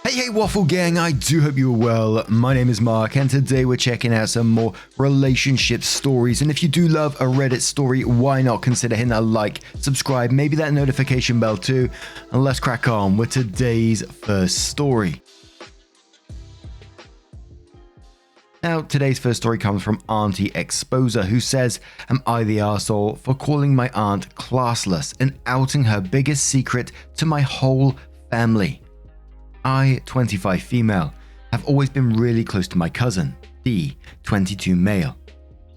Hey Waffle Gang, I do hope you're well. My name is Mark and today we're checking out some more relationship stories. And if you do love a Reddit story, why not consider hitting that like, subscribe, maybe that notification bell too. And let's crack on with today's first story. Now, today's first story comes from Auntie Exposer, who says, "Am I the arsehole for calling my aunt classless and outing her biggest secret to my whole family? I, 25 female, have always been really close to my cousin, D, 22 male.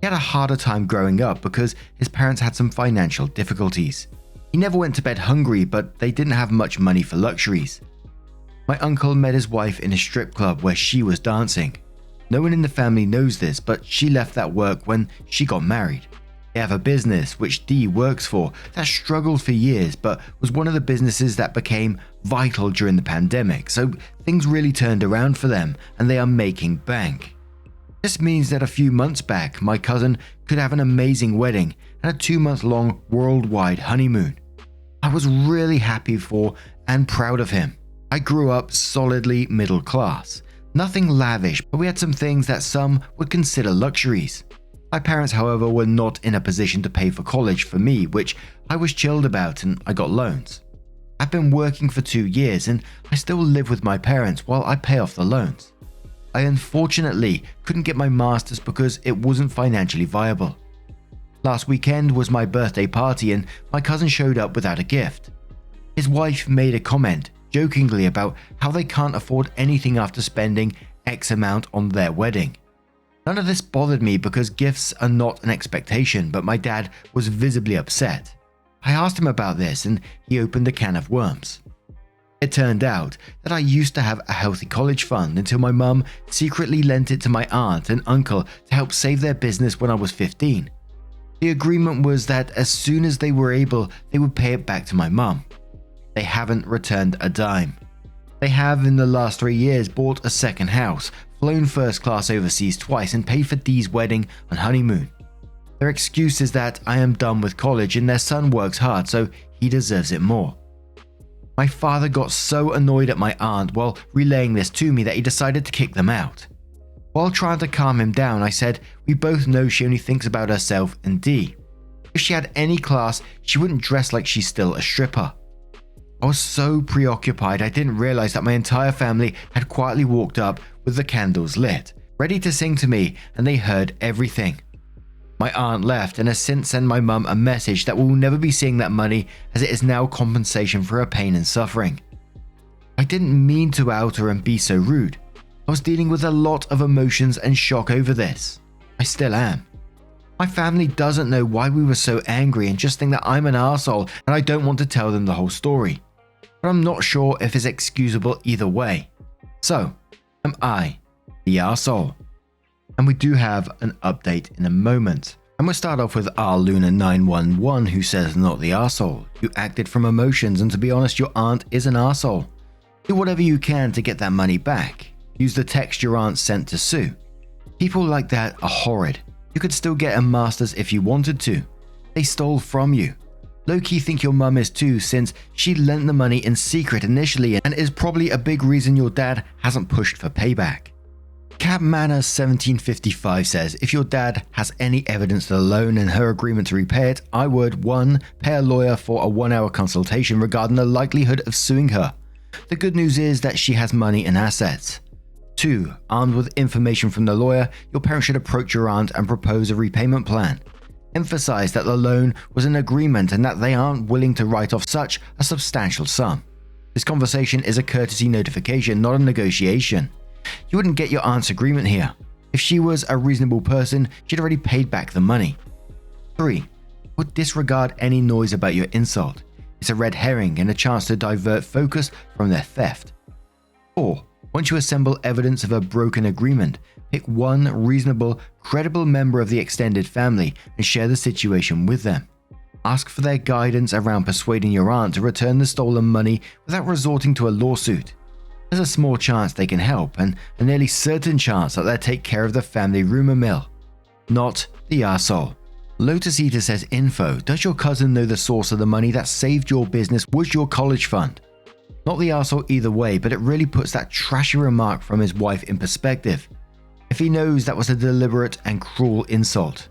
He had a harder time growing up because his parents had some financial difficulties. He never went to bed hungry, but they didn't have much money for luxuries. My uncle met his wife in a strip club where she was dancing. No one in the family knows this, but she left that work when she got married. They have a business, which D works for, that struggled for years but was one of the businesses that became vital during the pandemic, so things really turned around for them and they are making bank. This means that a few months back, my cousin could have an amazing wedding and a 2-month-long worldwide honeymoon. I was really happy for and proud of him. I grew up solidly middle class. Nothing lavish, but we had some things that some would consider luxuries. My parents, however, were not in a position to pay for college for me, which I was chilled about and I got loans. I've been working for 2 years and I still live with my parents while I pay off the loans. I unfortunately couldn't get my master's because it wasn't financially viable. Last weekend was my birthday party and my cousin showed up without a gift. His wife made a comment jokingly about how they can't afford anything after spending X amount on their wedding. None of this bothered me because gifts are not an expectation, but my dad was visibly upset. I asked him about this and he opened a can of worms. It turned out that I used to have a healthy college fund until my mum secretly lent it to my aunt and uncle to help save their business when I was 15. The agreement was that as soon as they were able, they would pay it back to my mum. They haven't returned a dime. They have in the last 3 years bought a second house, flown first class overseas twice and paid for D's wedding and honeymoon. Their excuse is that I am done with college and their son works hard so he deserves it more. My father got so annoyed at my aunt while relaying this to me that he decided to kick them out. While trying to calm him down, I said we both know she only thinks about herself and D. If she had any class, she wouldn't dress like she's still a stripper. I was so preoccupied I didn't realize that my entire family had quietly walked up with the candles lit, ready to sing to me, and they heard everything. My aunt left and has since sent my mum a message that we will never be seeing that money as it is now compensation for her pain and suffering. I didn't mean to out her and be so rude. I was dealing with a lot of emotions and shock over this. I still am. My family doesn't know why we were so angry and just think that I'm an arsehole and I don't want to tell them the whole story. But I'm not sure if it's excusable either way. So, am I the arsehole? And we do have an update in a moment. And we'll start off with rluna911 who says, "Not the arsehole. You acted from emotions and to be honest your aunt is an arsehole. Do whatever you can to get that money back. Use the text your aunt sent to sue. People like that are horrid. You could still get a master's if you wanted to. They stole from you. Low-key think your mum is too since she lent the money in secret initially and is probably a big reason your dad hasn't pushed for payback." Capmanor 1755 says, "If your dad has any evidence to the loan and her agreement to repay it, I would 1. Pay a lawyer for a 1-hour consultation regarding the likelihood of suing her. The good news is that she has money and assets. 2. Armed with information from the lawyer, your parents should approach your aunt and propose a repayment plan. Emphasize that the loan was an agreement and that they aren't willing to write off such a substantial sum. This conversation is a courtesy notification, not a negotiation. You wouldn't get your aunt's agreement here. If she was a reasonable person, she'd already paid back the money. 3. Would disregard any noise about your insult. It's a red herring and a chance to divert focus from their theft. 4. Once you assemble evidence of a broken agreement, pick one reasonable, credible member of the extended family and share the situation with them. Ask for their guidance around persuading your aunt to return the stolen money without resorting to a lawsuit. There's a small chance they can help and a nearly certain chance that they'll take care of the family rumor mill. Not the arsehole." Lotus Eater says, "Info, does your cousin know the source of the money that saved your business was your college fund? Not the arsehole either way, but it really puts that trashy remark from his wife in perspective. If he knows that was a deliberate and cruel insult.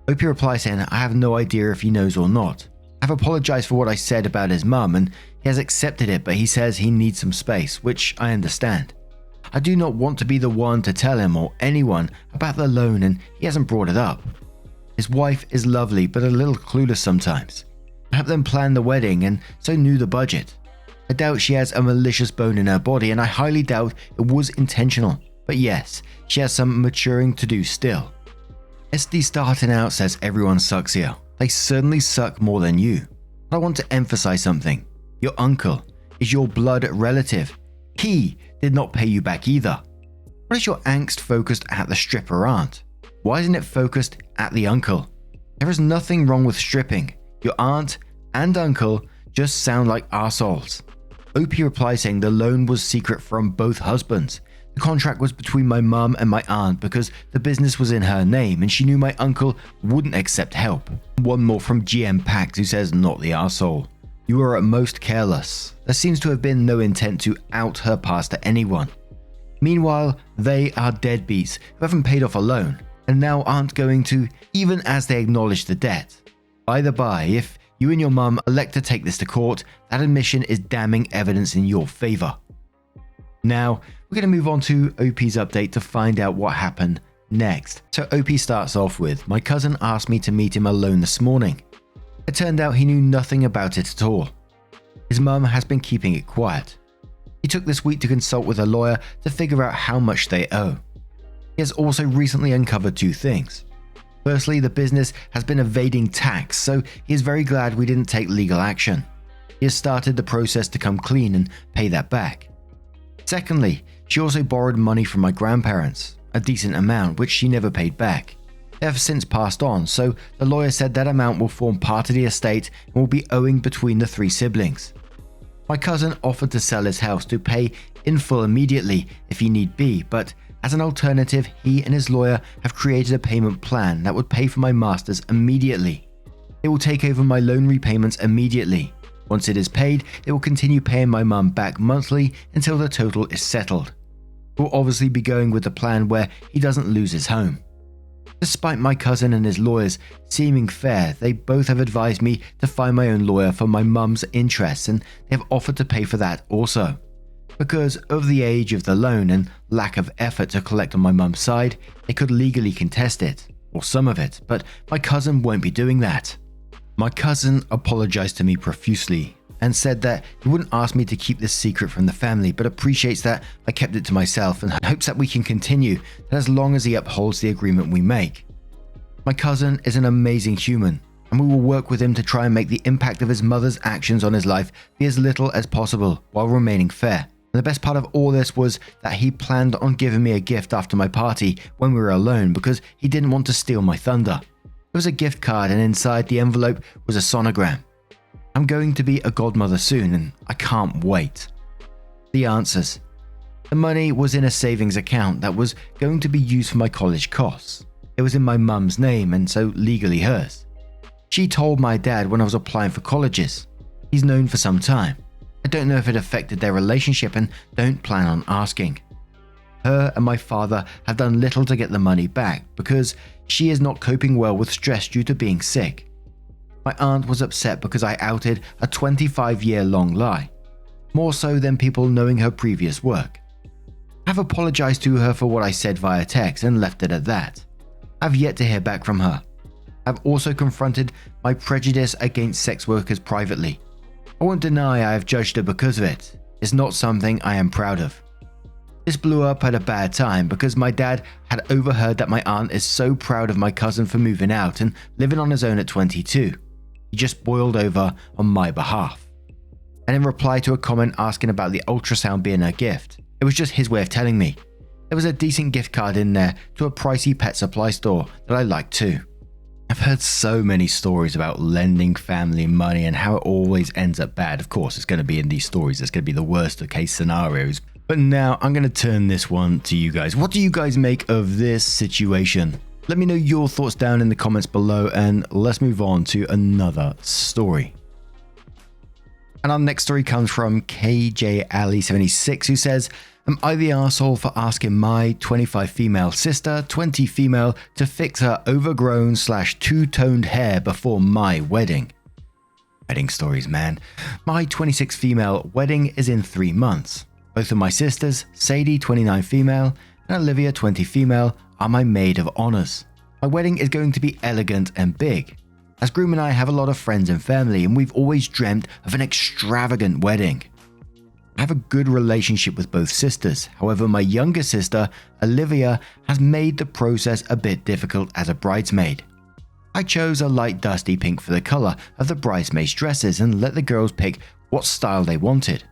Opie replies saying, I have no idea if he knows or not. I've apologized for what I said about his mum and he has accepted it, but he says he needs some space, which I understand. I do not want to be the one to tell him or anyone about the loan and he hasn't brought it up. His wife is lovely but a little clueless sometimes. I helped them plan the wedding and so knew the budget. I doubt she has a malicious bone in her body and I highly doubt it was intentional. But yes, she has some maturing to do still. SD starting out says everyone sucks here. They certainly suck more than you. But I want to emphasize something. Your uncle is your blood relative. He did not pay you back either. What is your angst focused at the stripper aunt? Why isn't it focused at the uncle? There is nothing wrong with stripping. Your aunt and uncle just sound like arseholes. OP replies saying the loan was secret from both husbands. The contract was between my mum and my aunt because the business was in her name and she knew my uncle wouldn't accept help. One more from GM Pax who says not the arsehole. You are at most careless. There seems to have been no intent to out her past to anyone. Meanwhile, they are deadbeats who haven't paid off a loan and now aren't going to, even as they acknowledge the debt. Either by, if you and your mum elect to take this to court, that admission is damning evidence in your favor. Now, we're going to move on to OP's update to find out what happened next. So OP starts off with, my cousin asked me to meet him alone this morning. It turned out he knew nothing about it at all. His mum has been keeping it quiet. He took this week to consult with a lawyer to figure out how much they owe. He has also recently uncovered two things. Firstly, the business has been evading tax, so he is very glad we didn't take legal action. He has started the process to come clean and pay that back. Secondly, she also borrowed money from my grandparents, a decent amount which she never paid back. They have since passed on, so the lawyer said that amount will form part of the estate and will be owing between the three siblings. My cousin offered to sell his house to pay in full immediately if he need be, but as an alternative, he and his lawyer have created a payment plan that would pay for my masters immediately. They will take over my loan repayments immediately. Once it is paid, they will continue paying my mum back monthly until the total is settled. We'll obviously be going with the plan where he doesn't lose his home. Despite my cousin and his lawyers seeming fair, they both have advised me to find my own lawyer for my mum's interests and they have offered to pay for that also. Because of the age of the loan and lack of effort to collect on my mum's side, they could legally contest it, or some of it, but my cousin won't be doing that. My cousin apologized to me profusely and said that he wouldn't ask me to keep this secret from the family, but appreciates that I kept it to myself and hopes that we can continue that as long as he upholds the agreement we make. My cousin is an amazing human, and we will work with him to try and make the impact of his mother's actions on his life be as little as possible while remaining fair. And the best part of all this was that he planned on giving me a gift after my party when we were alone because he didn't want to steal my thunder. It was a gift card and inside the envelope was a sonogram. I'm going to be a godmother soon and I can't wait. The answers. The money was in a savings account that was going to be used for my college costs. It was in my mum's name and so legally hers. She told my dad when I was applying for colleges. He's known for some time. I don't know if it affected their relationship and don't plan on asking. Her and my father have done little to get the money back because she is not coping well with stress due to being sick. My aunt was upset because I outed a 25-year-long lie, more so than people knowing her previous work. I've apologized to her for what I said via text and left it at that. I've yet to hear back from her. I've also confronted my prejudice against sex workers privately. I won't deny I have judged her because of it. It's not something I am proud of. This blew up at a bad time because my dad had overheard that my aunt is so proud of my cousin for moving out and living on his own at 22. He just boiled over on my behalf. And in reply to a comment asking about the ultrasound being a gift, it was just his way of telling me. There was a decent gift card in there to a pricey pet supply store that I liked too. I've heard so many stories about lending family money and how it always ends up bad. Of course, it's going to be in these stories. It's going to be the worst of case scenarios. But now I'm going to turn this one to you guys. What do you guys make of this situation? Let me know your thoughts down in the comments below and let's move on to another story. And our next story comes from KJ Ali 76, who says, am I the arsehole for asking my 25 female sister, 20 female, to fix her overgrown / two-toned hair before my wedding? Wedding stories, man. My 26 female wedding is in 3 months. Both of my sisters, Sadie 29 female and Olivia 20 female, are my maid of honors. My wedding is going to be elegant and big. As groom and I have a lot of friends and family, and we've always dreamt of an extravagant wedding. I have a good relationship with both sisters. However, my younger sister, Olivia, has made the process a bit difficult as a bridesmaid. I chose a light dusty pink for the color of the bridesmaids' dresses and let the girls pick what style they wanted.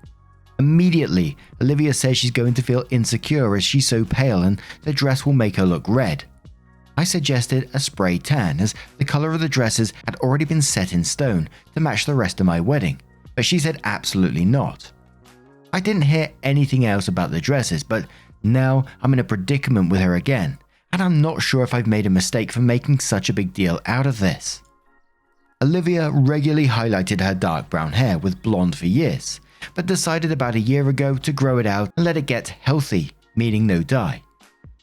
Immediately, Olivia says she's going to feel insecure as she's so pale and the dress will make her look red. I suggested a spray tan as the color of the dresses had already been set in stone to match the rest of my wedding, but she said absolutely not. I didn't hear anything else about the dresses, but now I'm in a predicament with her again, and I'm not sure if I've made a mistake for making such a big deal out of this. Olivia regularly highlighted her dark brown hair with blonde for years, but decided about a year ago to grow it out and let it get healthy, meaning no dye.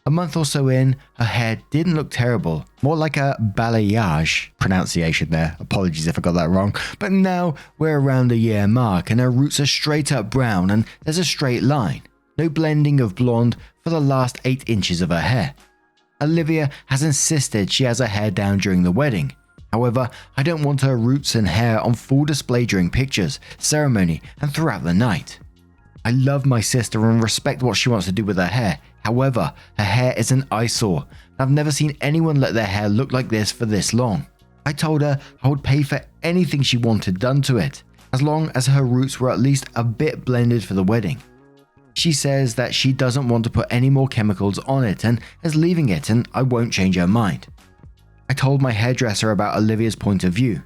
A month or so in, her hair didn't look terrible, more like a balayage pronunciation there, apologies if I got that wrong, but now we're around the year mark and her roots are straight up brown and there's a straight line, no blending of blonde for the last 8 inches of her hair. Olivia has insisted she has her hair down during the wedding. However, I don't want her roots and hair on full display during pictures, ceremony and throughout the night. I love my sister and respect what she wants to do with her hair. However, her hair is an eyesore. I've never seen anyone let their hair look like this for this long. I told her I would pay for anything she wanted done to it, as long as her roots were at least a bit blended for the wedding. She says that she doesn't want to put any more chemicals on it and is leaving it, and I won't change her mind. I told my hairdresser about Olivia's point of view.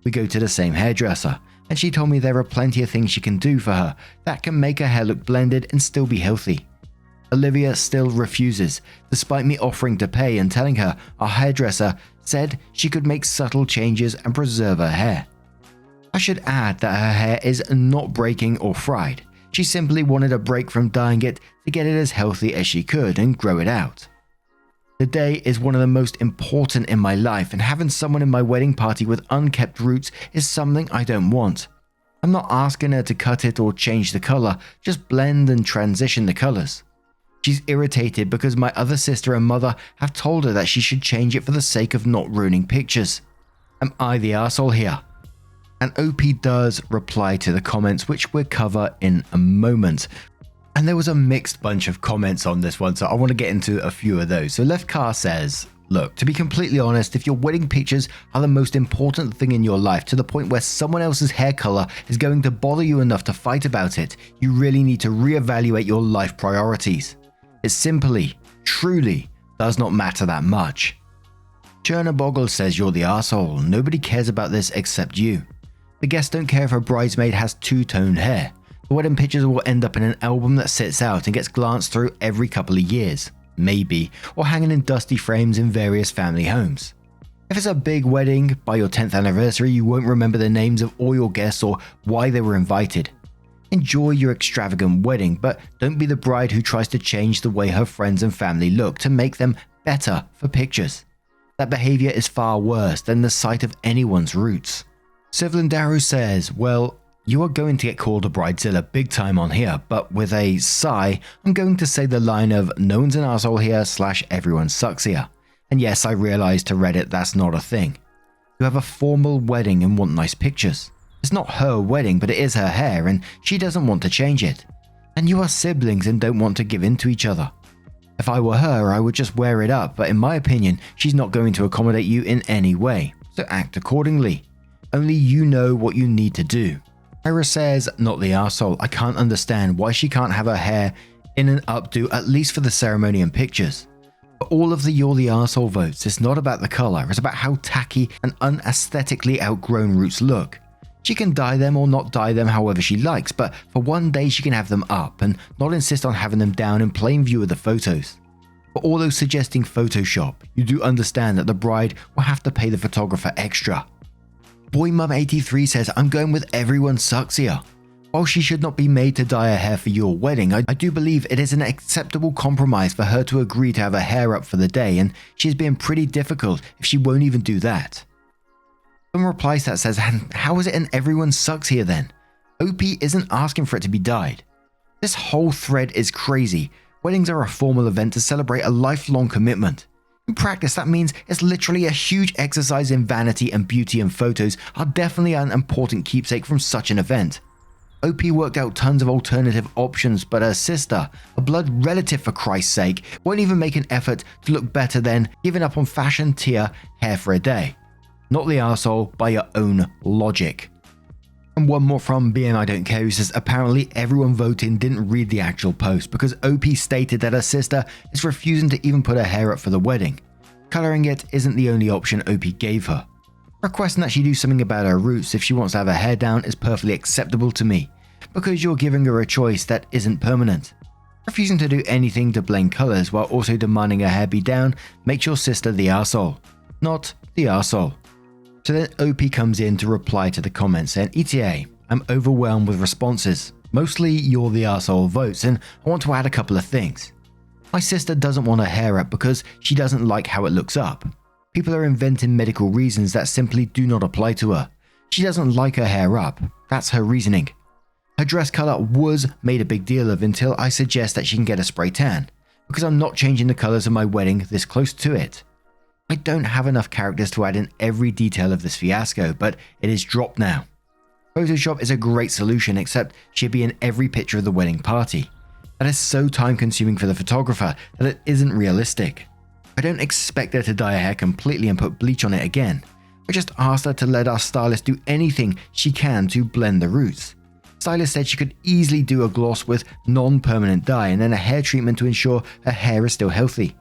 We go to the same hairdresser, and she told me there are plenty of things she can do for her that can make her hair look blended and still be healthy. Olivia still refuses, despite me offering to pay and telling her our hairdresser said she could make subtle changes and preserve her hair. I should add that her hair is not breaking or fried. She simply wanted a break from dyeing it to get it as healthy as she could and grow it out. The day is one of the most important in my life, and having someone in my wedding party with unkept roots is something I don't want. I'm not asking her to cut it or change the color, just blend and transition the colors. She's irritated because my other sister and mother have told her that she should change it for the sake of not ruining pictures. Am I the arsehole here? And OP does reply to the comments, which we'll cover in a moment. And there was a mixed bunch of comments on this one, so I want to get into a few of those. So Left Car says, look, to be completely honest, if your wedding pictures are the most important thing in your life to the point where someone else's hair color is going to bother you enough to fight about it, you really need to reevaluate your life priorities. It simply, truly does not matter that much. Chernaboggle says you're the arsehole. Nobody cares about this except you. The guests don't care if her bridesmaid has two-toned hair. The wedding pictures will end up in an album that sits out and gets glanced through every couple of years, maybe, or hanging in dusty frames in various family homes. If it's a big wedding, by your 10th anniversary you won't remember the names of all your guests or why they were invited. Enjoy your extravagant wedding, but don't be the bride who tries to change the way her friends and family look to make them better for pictures. That behavior is far worse than the sight of anyone's roots. Sivlandaru says, well, you are going to get called a bridezilla big time on here, but with a sigh, I'm going to say the line of no one's an arsehole here / everyone sucks here. And yes, I realize to Reddit that's not a thing. You have a formal wedding and want nice pictures. It's not her wedding, but it is her hair, and she doesn't want to change it. And you are siblings and don't want to give in to each other. If I were her, I would just wear it up, but in my opinion, she's not going to accommodate you in any way, so act accordingly. Only you know what you need to do. Ira says, not the arsehole. I can't understand why she can't have her hair in an updo at least for the ceremony and pictures. For all of the you're the arsehole votes, it's not about the color, it's about how tacky and unaesthetically outgrown roots look. She can dye them or not dye them however she likes, but for one day she can have them up and not insist on having them down in plain view of the photos. For all those suggesting Photoshop, you do understand that the bride will have to pay the photographer extra. BoyMum83 says, I'm going with everyone sucks here. While she should not be made to dye her hair for your wedding, I do believe it is an acceptable compromise for her to agree to have her hair up for the day, and she's being pretty difficult if she won't even do that. Someone replies that says, how is it an everyone sucks here then? OP isn't asking for it to be dyed. This whole thread is crazy. Weddings are a formal event to celebrate a lifelong commitment. In practice, that means it's literally a huge exercise in vanity, and beauty and photos are definitely an important keepsake from such an event. OP worked out tons of alternative options, but her sister, a blood relative for Christ's sake, won't even make an effort to look better than giving up on fashion tier hair for a day. Not the arsehole by your own logic. And one more from BM I Don't Care, who says apparently everyone voting didn't read the actual post because OP stated that her sister is refusing to even put her hair up for the wedding. Colouring it isn't the only option OP gave her. Requesting that she do something about her roots if she wants to have her hair down is perfectly acceptable to me, because you're giving her a choice that isn't permanent. Refusing to do anything to blend colours while also demanding her hair be down makes your sister the arsehole, not the arsehole. So then OP comes in to reply to the comments saying, ETA, I'm overwhelmed with responses. Mostly you're the arsehole votes, and I want to add a couple of things. My sister doesn't want her hair up because she doesn't like how it looks up. People are inventing medical reasons that simply do not apply to her. She doesn't like her hair up. That's her reasoning. Her dress colour was made a big deal of until I suggest that she can get a spray tan, because I'm not changing the colours of my wedding this close to it. I don't have enough characters to add in every detail of this fiasco, but it is dropped now. Photoshop is a great solution, except she'd be in every picture of the wedding party. That is so time consuming for the photographer that it isn't realistic. I don't expect her to dye her hair completely and put bleach on it again. I just asked her to let our stylist do anything she can to blend the roots. Stylist said she could easily do a gloss with non-permanent dye and then a hair treatment to ensure her hair is still healthy.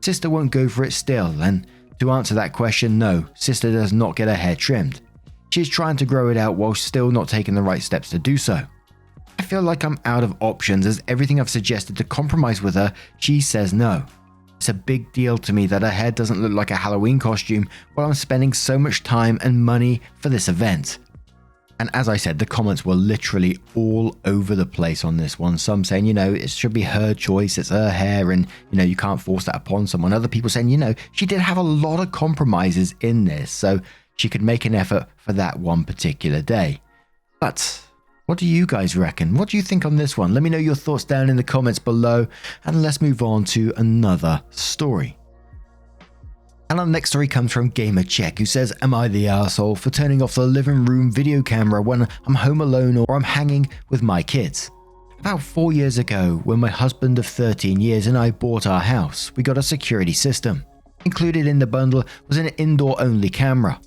Sister won't go for it still, and to answer that question, no, sister does not get her hair trimmed. She is trying to grow it out while still not taking the right steps to do so. I feel like I'm out of options, as everything I've suggested to compromise with her, she says no. It's a big deal to me that her hair doesn't look like a Halloween costume while I'm spending so much time and money for this event. And as I said, the comments were literally all over the place on this one. Some saying, it should be her choice, it's her hair, and, you can't force that upon someone. Other people saying, she did have a lot of compromises in this, so she could make an effort for that one particular day. But what do you guys reckon? What do you think on this one? Let me know your thoughts down in the comments below, and let's move on to another story. And our next story comes from GamerCheck, who says, am I the arsehole for turning off the living room video camera when I'm home alone or I'm hanging with my kids? About 4 years ago, when my husband of 13 years and I bought our house, we got a security system. Included in the bundle was an indoor-only camera.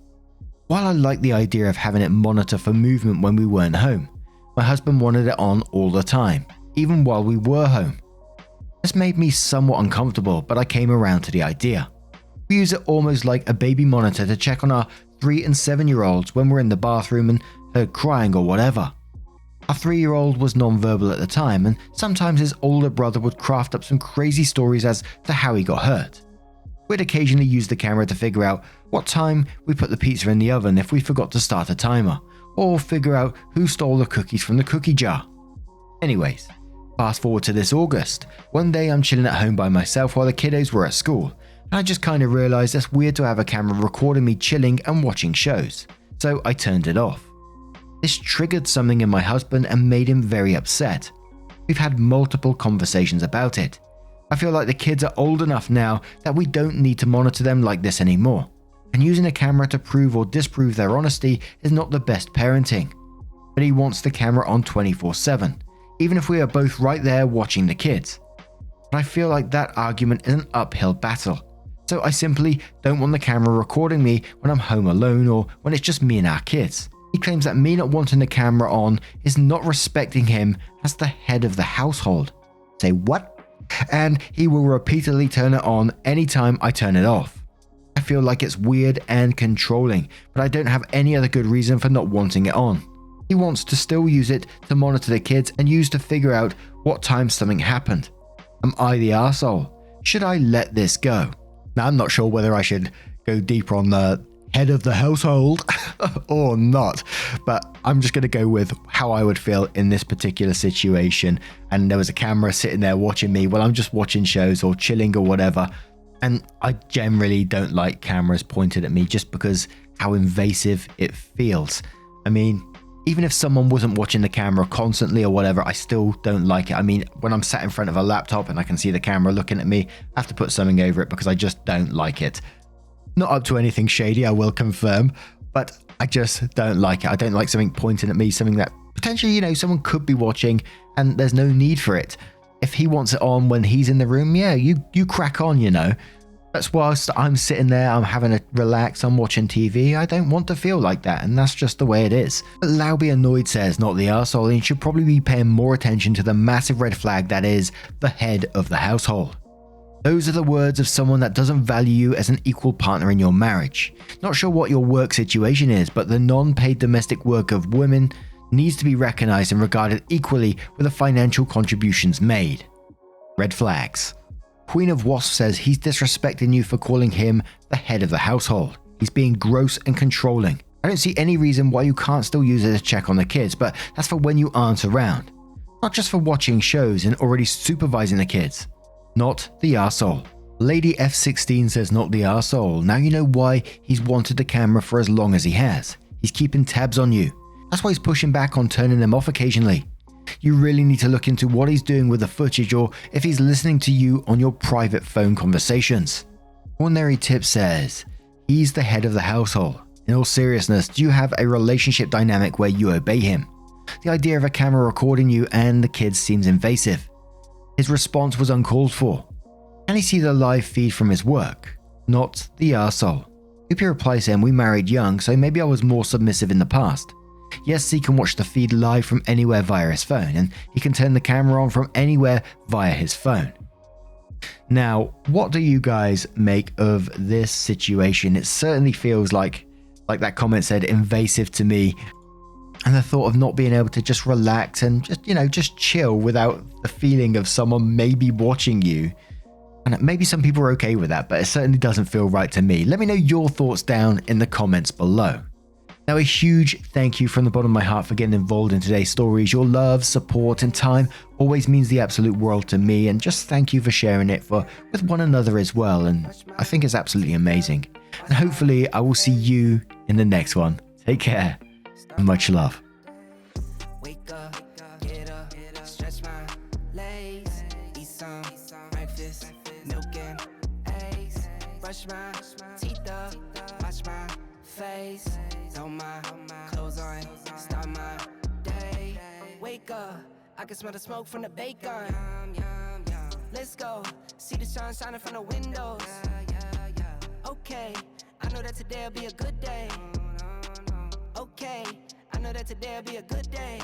While I liked the idea of having it monitor for movement when we weren't home, my husband wanted it on all the time, even while we were home. This made me somewhat uncomfortable, but I came around to the idea. We use it almost like a baby monitor to check on our 3 and 7-year-olds when we're in the bathroom and heard crying or whatever. Our 3-year-old was non-verbal at the time, and sometimes his older brother would craft up some crazy stories as to how he got hurt. We'd occasionally use the camera to figure out what time we put the pizza in the oven if we forgot to start a timer, or figure out who stole the cookies from the cookie jar. Anyways, fast forward to this August. One day I'm chilling at home by myself while the kiddos were at school. I just kind of realized it's weird to have a camera recording me chilling and watching shows, so I turned it off. This triggered something in my husband and made him very upset. We've had multiple conversations about it. I feel like the kids are old enough now that we don't need to monitor them like this anymore, and using a camera to prove or disprove their honesty is not the best parenting. But he wants the camera on 24/7, even if we are both right there watching the kids. But I feel like that argument is an uphill battle. So I simply don't want the camera recording me when I'm home alone or when it's just me and our kids. He claims that me not wanting the camera on is not respecting him as the head of the household. Say what? And he will repeatedly turn it on anytime I turn it off. I feel like it's weird and controlling, but I don't have any other good reason for not wanting it on. He wants to still use it to monitor the kids and use to figure out what time something happened. Am I the arsehole? Should I let this go? Now, I'm not sure whether I should go deeper on the head of the household or not. But I'm just going to go with how I would feel in this particular situation. And there was a camera sitting there watching me while I'm just watching shows or chilling or whatever. And I generally don't like cameras pointed at me just because how invasive it feels. I mean, even if someone wasn't watching the camera constantly or whatever, I still don't like it. I mean, when I'm sat in front of a laptop and I can see the camera looking at me, I have to put something over it because I just don't like it. Not up to anything shady, I will confirm, but I just don't like it. I don't like something pointing at me, something that potentially, you know, someone could be watching and there's no need for it. If he wants it on when he's in the room, yeah, you crack on, you know. That's whilst I'm sitting there, I'm having a relax, I'm watching TV, I don't want to feel like that, and that's just the way it is. But Lauby Annoyed says, not the arsehole, and you should probably be paying more attention to the massive red flag that is the head of the household. Those are the words of someone that doesn't value you as an equal partner in your marriage. Not sure what your work situation is, but the non-paid domestic work of women needs to be recognized and regarded equally with the financial contributions made. Red flags. Queen of Wasp says he's disrespecting you for calling him the head of the household. He's being gross and controlling. I don't see any reason why you can't still use it to check on the kids, but that's for when you aren't around. Not just for watching shows and already supervising the kids. Not the arsehole. Lady F16 says not the arsehole. Now you know why he's wanted the camera for as long as he has. He's keeping tabs on you. That's why he's pushing back on turning them off occasionally. You really need to look into what he's doing with the footage or if he's listening to you on your private phone conversations. Ordinary Tip says, he's the head of the household. In all seriousness, do you have a relationship dynamic where you obey him? The idea of a camera recording you and the kids seems invasive. His response was uncalled for. Can he see the live feed from his work? Not the arsehole. Upi replies saying, we married young, so maybe I was more submissive in the past. Yes, he can watch the feed live from anywhere via his phone, and he can turn the camera on from anywhere via his phone. Now, what do you guys make of this situation? It certainly feels like that comment said, invasive to me. And the thought of not being able to just relax and just chill without the feeling of someone maybe watching you. And maybe some people are okay with that, but it certainly doesn't feel right to me. Let me know your thoughts down in the comments below. Now, a huge thank you from the bottom of my heart for getting involved in today's stories. Your love, support, and time always means the absolute world to me, and just thank you for sharing it with one another as well, and I think it's absolutely amazing. And hopefully I will see you in the next one. Take care, and much love. Wake up, get up, stretch my legs, eat some breakfast, milk and eggs, brush my teeth up, wash my face, throw my clothes on, start my day. Wake up, I can smell the smoke from the bacon. Let's go, see the sun shining from the windows. Okay, I know that today'll be a good day. Okay, I know that today'll be a good day.